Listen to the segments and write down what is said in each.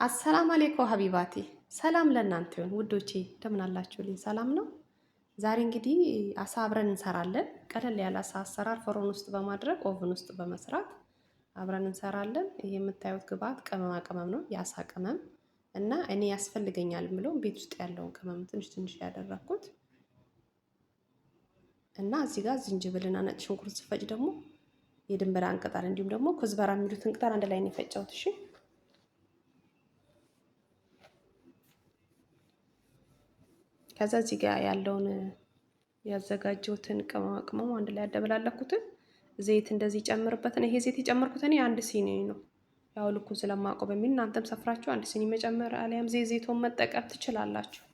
አሰላም አለይኩም ሀቢባቲ ሰላም ለእናንተ ይሁን ውዶቼ፣ እንደምን አላችሁልኝ? ሰላም ነው። ዛሬ እንግዲህ አሳ አብረን እንሰራለን። ቀለል ያለ አሳ አሰራር ፍሮን ውስጥ በማድረግ ኦቭን ውስጥ በመስራት አብረን እንሰራለን። ይሄ የምታዩት ግብአት ቅመማ ቅመም ነው፣ የአሳ ቅመም እና እኔ ያስፈልገኛል ብለው ቤት ውስጥ ያለውን ቅመም ትንሽ ትንሽ ያደረኩት እና እዚህ ጋር ዝንጅብልና ነጭ ሽንኩርት ስፈጭ ደግሞ የድንብላን ቅጠል እንዲሁም ደግሞ ኩዝበራ የሚሉትን ቅጠል አንድ ላይ ነው የፈጨሁት። እሺ ከዛ እዚህ ጋር ያለውን ያዘጋጀሁትን ቅመማ ቅመም አንድ ላይ ያደበላለኩትን ዘይት እንደዚህ ጨምርበትን። ይሄ ዘይት የጨመርኩት እኔ አንድ ሲኒ ነው፣ ያው ልኩ ስለማውቀው በሚል እናንተም ሰፍራችሁ አንድ ሲኒ መጨመር አሊያም ዘይቶን መጠቀም ትችላላችሁ።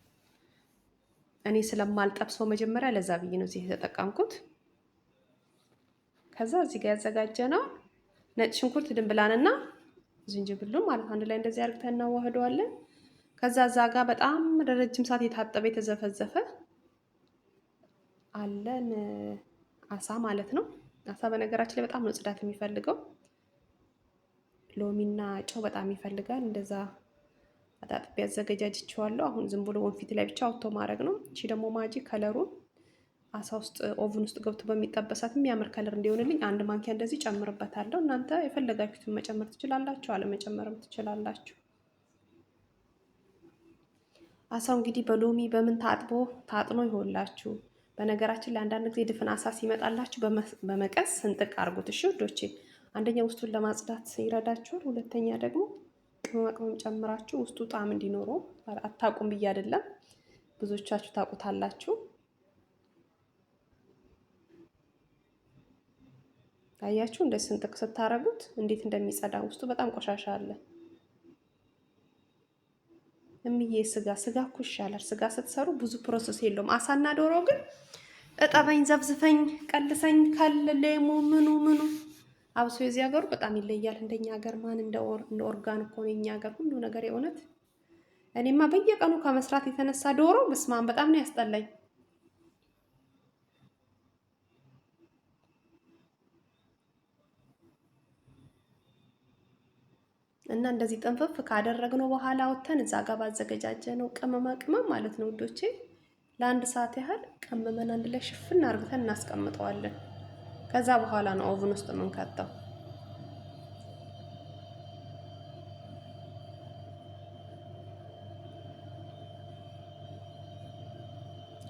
እኔ ስለማልጠብሰው መጀመሪያ ለዛ ብዬ ነው ዘይት የተጠቀምኩት። ከዛ እዚህ ጋር ያዘጋጀነው ነጭ ሽንኩርት ድንብላንና ዝንጅብሉን ማለት አንድ ላይ እንደዚህ አድርገን እናዋህደዋለን። ከዛ እዛ ጋር በጣም ለረጅም ሰዓት የታጠበ የተዘፈዘፈ አለን አሳ ማለት ነው። አሳ በነገራችን ላይ በጣም ነው ጽዳት የሚፈልገው። ሎሚና ጨው በጣም ይፈልጋል። እንደዛ አጣጥቤ አዘገጃጅቼዋለሁ። አሁን ዝም ብሎ ወንፊት ላይ ብቻ አውጥቶ ማድረግ ነው። እቺ ደግሞ ማጂ ከለሩን አሳ ውስጥ ኦቭን ውስጥ ገብቶ በሚጠበሳት የሚያምር ከለር እንዲሆንልኝ አንድ ማንኪያ እንደዚህ ጨምርበታለሁ። እናንተ የፈለጋችሁትን መጨመር ትችላላችሁ፣ አለመጨመርም ትችላላችሁ። አሳው እንግዲህ በሎሚ በምን ታጥኖ ይሆንላችሁ። በነገራችን ላይ አንዳንድ ጊዜ ድፍን አሳ ሲመጣላችሁ በመቀስ ስንጥቅ አድርጉት። እሺ ውዶቼ፣ አንደኛ ውስጡን ለማጽዳት ይረዳችኋል። ሁለተኛ ደግሞ ቅመማ ቅመም ጨምራችሁ ውስጡ ጣዕም እንዲኖረው። አታውቁም ብዬ አይደለም፣ ብዙዎቻችሁ ታውቁታላችሁ። ታያችሁ እንደ ስንጥቅ ስታረጉት እንዴት እንደሚጸዳ። ውስጡ በጣም ቆሻሻ አለ። እምዬ ስጋ እኮ ይሻላል። ስጋ ስትሰሩ ብዙ ፕሮሰስ የለውም። አሳና ዶሮ ግን እጠበኝ፣ ዘብዝፈኝ፣ ቀልሰኝ፣ ከልሌሙ ምኑ አብሶ የዚህ ሀገሩ በጣም ይለያል። እንደኛ ሀገር ማን እንደ ኦርጋን እኮ ነው የኛ ሀገር ሁሉ ነገር የእውነት። እኔማ በየቀኑ ከመስራት የተነሳ ዶሮ በስማን በጣም ነው ያስጠላኝ። እና እንደዚህ ጥንፍፍ ካደረግነው በኋላ ወተን እዛ ጋር ባዘገጃጀነው ቅመማ ቅመም ማለት ነው ውዶቼ፣ ለአንድ ሰዓት ያህል ቀመመን አንድ ላይ ሽፍን አርግተን እናስቀምጠዋለን። ከዛ በኋላ ነው ኦቭን ውስጥ የምንከተው።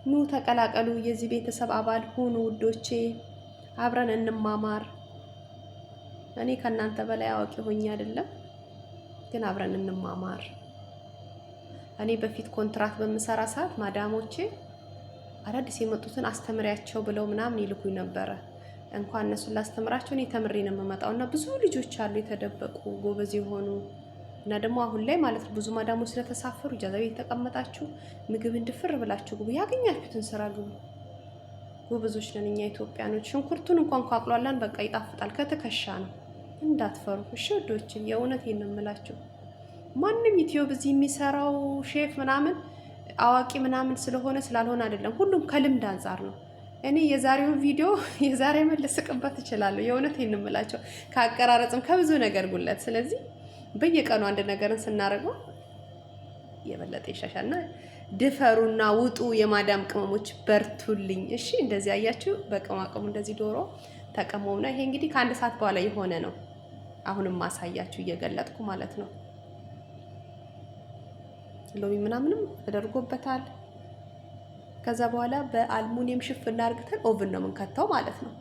ኑ ተቀላቀሉ፣ የዚህ ቤተሰብ አባል ሁኑ ውዶቼ፣ አብረን እንማማር። እኔ ከእናንተ በላይ አዋቂ ሆኜ አይደለም ግን አብረን እንማማር። እኔ በፊት ኮንትራት በምሰራ ሰዓት ማዳሞቼ አዳዲስ የመጡትን አስተምሪያቸው ብለው ምናምን ይልኩኝ ነበረ። እንኳን እነሱን ላስተምራቸው እኔ ተምሬ ነው የምመጣው። እና ብዙ ልጆች አሉ የተደበቁ ጎበዝ የሆኑ እና ደግሞ አሁን ላይ ማለት ነው ብዙ ማዳሞች ስለተሳፈሩ ኢጃዛ ቤት ተቀመጣችሁ ምግብ እንድፍር ብላችሁ ግቡ፣ ያገኛችሁትን ስራ ግቡ። ጎበዞች ነን እኛ ኢትዮጵያኖች። ሽንኩርቱን እንኳን ካቅሏላን በቃ ይጣፍጣል፣ ከትከሻ ነው። እንዳትፈሩ እሺ ወዶች፣ የእውነቴን ነው የምላችሁ። ማንም ዩቲዩብ እዚህ የሚሰራው ሼፍ ምናምን አዋቂ ምናምን ስለሆነ ስላልሆነ አይደለም፣ ሁሉም ከልምድ አንጻር ነው። እኔ የዛሬውን ቪዲዮ የዛሬ ልስቅበት እችላለሁ፣ የእውነቴን ነው የምላቸው፣ ከአቀራረጽም ከብዙ ነገር ጉለት። ስለዚህ በየቀኑ አንድ ነገርን ስናደርገው የበለጠ ይሻሻልና ድፈሩና ውጡ የማዳም ቅመሞች፣ በርቱልኝ እሺ። እንደዚህ አያችሁ በቅማቅሙ እንደዚህ ዶሮ ተቀመውና ይሄ እንግዲህ ከአንድ ሰዓት በኋላ የሆነ ነው። አሁንም ማሳያችሁ እየገለጥኩ ማለት ነው። ሎሚ ምናምንም ተደርጎበታል። ከዛ በኋላ በአልሙኒየም ሽፍን አድርገን ኦቭን ነው የምንከተው ማለት ነው።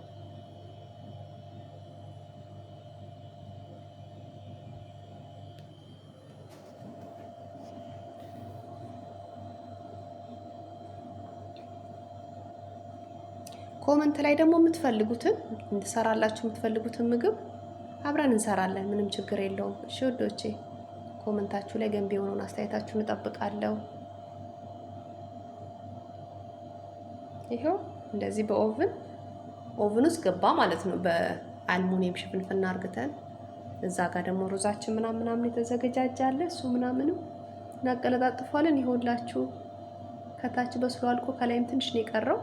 ኮመንት ላይ ደግሞ የምትፈልጉትን እንድሰራላችሁ የምትፈልጉትን ምግብ አብረን እንሰራለን። ምንም ችግር የለውም። እሺ ወዶቼ፣ ኮመንታችሁ ላይ ገንቢ የሆነውን አስተያየታችሁን እጠብቃለሁ። ይሄው እንደዚህ ኦቭን ውስጥ ገባ ማለት ነው። በአልሙኒየም ሽፍንፍና አርግተን እዛ ጋር ደግሞ ሩዛችን ምናምን የተዘገጃጃለ እሱ ምናምንም እናቀለጣጥፏለን። ይኸውላችሁ ከታች በስሎ አልቆ ከላይም ትንሽ ነው የቀረው።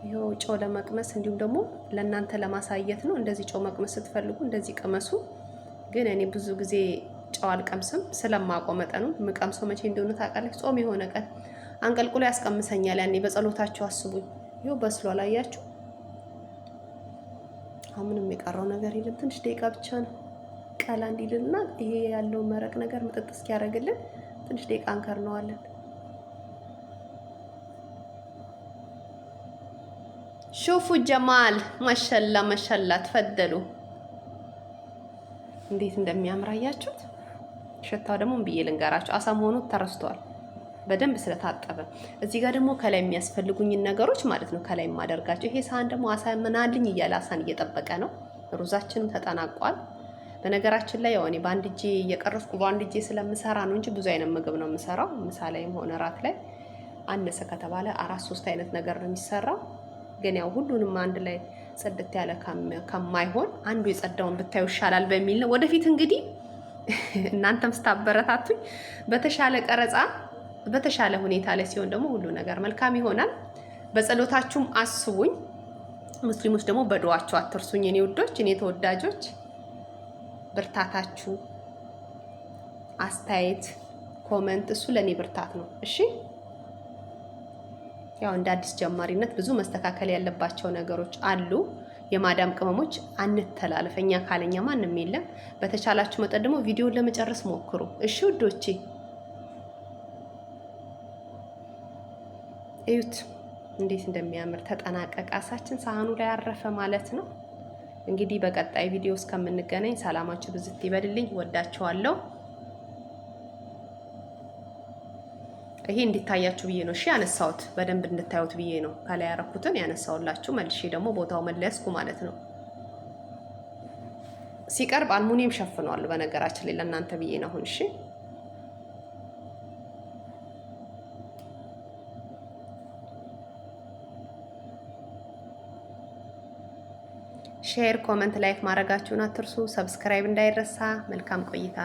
ይሄው ጨው ለመቅመስ እንዲሁም ደግሞ ለእናንተ ለማሳየት ነው። እንደዚህ ጨው መቅመስ ስትፈልጉ እንደዚህ ቅመሱ። ግን እኔ ብዙ ጊዜ ጨው አልቀምስም ስለማውቀው መጠኑ የምቀምሰው መቼ እንደሆነ ታውቃለች። ጾም የሆነ ቀን አንቀልቅሎ ያስቀምሰኛል። ያኔ በጸሎታችሁ አስቡኝ። ይኸው በስሎ አላያችሁ። አሁን ምንም የቀረው ነገር የለም። ትንሽ ደቂቃ ብቻ ነው ቀላ እንዲልና ይሄ ያለው መረቅ ነገር ምጥጥ እስኪያደርግልን ትንሽ ደቂቃ እንከርነዋለን። ሹፉ ጀማል ማሻላ ማሻላ ተፈደሉ። እንዴት እንደሚያምር አያችሁት? ሽታው ደግሞ ብዬ ልንገራችሁ፣ አሳ መሆኑ ተረስቷል በደንብ ስለታጠበ። እዚህ ጋር ደግሞ ከላይ የሚያስፈልጉኝን ነገሮች ማለት ነው ከላይ የማደርጋቸው። ይሄ ሳህን ደግሞ አሳ ምናልኝ እያለ አሳን እየጠበቀ ነው። ሩዛችንም ተጠናቋል። በነገራችን ላይ ያው እኔ በአንድ እጄ እየቀረስኩ በአንድ እጄ ስለምሰራ ነው እንጂ ብዙ አይነት ምግብ ነው የምሰራው። ምሳ ላይም ሆነ ራት ላይ አነሰ ከተባለ 4-3 አይነት ነገር ነው የሚሰራው። ግን ያው ሁሉንም አንድ ላይ ጽድት ያለ ከማይሆን አንዱ የጸዳውን ብታዩ ይሻላል በሚል ነው። ወደፊት እንግዲህ እናንተም ስታበረታቱኝ በተሻለ ቀረጻ በተሻለ ሁኔታ ላይ ሲሆን ደግሞ ሁሉ ነገር መልካም ይሆናል። በጸሎታችሁም አስቡኝ። ሙስሊሞች ደግሞ በዱዓችሁ አትርሱኝ። እኔ ውዶች፣ እኔ ተወዳጆች፣ ብርታታችሁ፣ አስተያየት፣ ኮመንት እሱ ለኔ ብርታት ነው። እሺ ያው እንደ አዲስ ጀማሪነት ብዙ መስተካከል ያለባቸው ነገሮች አሉ። የማዳም ቅመሞች አንተላለፍ፣ እኛ ካለኛ ማንም የለም። በተቻላችሁ መጠን ደግሞ ቪዲዮን ለመጨረስ ሞክሩ። እሺ ውዶቼ እዩት እንዴት እንደሚያምር ተጠናቀቀ። አሳችን ሳህኑ ላይ አረፈ ማለት ነው። እንግዲህ በቀጣይ ቪዲዮ እስከምንገናኝ ሰላማችሁ ብዝት ይበልልኝ። ወዳችኋለሁ። ይሄ እንዲታያችሁ ብዬ ነው እሺ ያነሳሁት፣ በደንብ እንድታዩት ብዬ ነው ከላይ ያረኩትን ያነሳውላችሁ። መልሼ ደግሞ ቦታው መለስኩ ማለት ነው። ሲቀርብ አልሙኒየም ሸፍነዋል በነገራችን ላይ ለእናንተ ብዬ ነው አሁን። እሺ ሼር፣ ኮመንት፣ ላይክ ማድረጋችሁን አትርሱ። ሰብስክራይብ እንዳይረሳ። መልካም ቆይታ